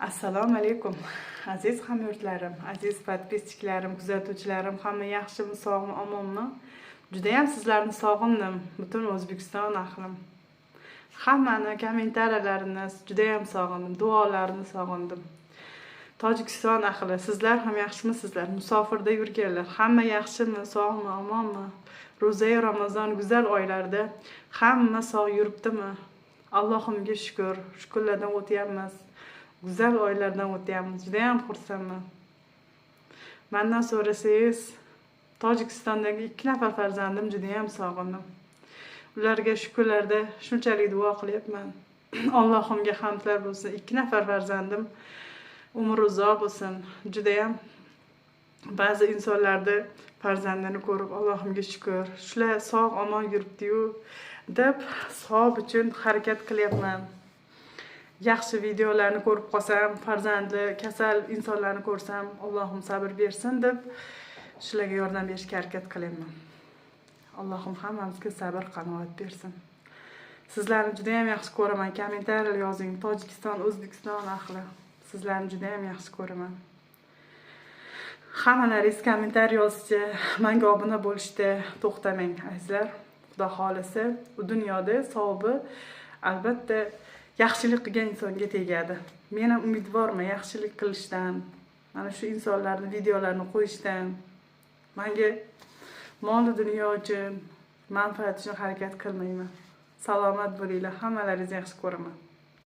Assalomu alaykum. Aziz hamyurtlarim, aziz podpischiklarim, kuzatuvchilarim, hamma yaxshimi, sog'mi, omonmi? Juda ham sizlarni sog'indim, butun O'zbekiston ahlim. Hammani kommentariyalarini juda ham sog'indim, duolarini sog'indim. Tojikiston ahli, sizlar ham yaxshimisizlar? Musofirda yurganlar, hamma yaxshimi, sog'mi, omonmi? Ro'za-yu Ramazon go'zal oylarda hamma sog' yuribdimi? Allohimga shukr, shukrlardan o'tyapmiz. Güzel oylardan o'tyapmiz. Juda ham xursandman. Mendan so'rasangiz, Tojikistondagi 2 nafar farzandim juda ham sog'indim. Ularga shukrlarda shunchalik duo qilyapman. Allohimga hamdlar bo'lsin. 2 nafar farzandim umri uzoq bo'lsin. Juda ham ba'zi insonlarda farzandini ko'rib Allohimga shukr, shular sog' omon yuribdi-yu deb savob uchun harakat qilyapman. Yaxshi videolarni ko'rib qolsam, farzandli kasal insonlarni ko'rsam, Allohim sabr bersin deb shularga yordam berishga harakat qilaman. Allohim hammamizga sabr, qanoat bersin. Sizlarni juda ham yaxshi ko'raman. Kommentariyalar yozing. Tojikiston, O'zbekiston ahli. Sizlarni juda ham yaxshi ko'raman. Hammalaringiz kommentariy yozishda, menga obuna bo'lishda to'xtamang, azizlar. Xudo xolisa, bu dunyoda savobi albatta yaxshilik qilgan insonga tegadi. Men ham umidvorman yaxshilik qilishdan, mana shu insonlarning videolarini qo'yishdan. Menga mol dunyo uchun, manfaat uchun harakat qilmayman. Salomat bo'linglar, hammalaringizni yaxshi ko'raman.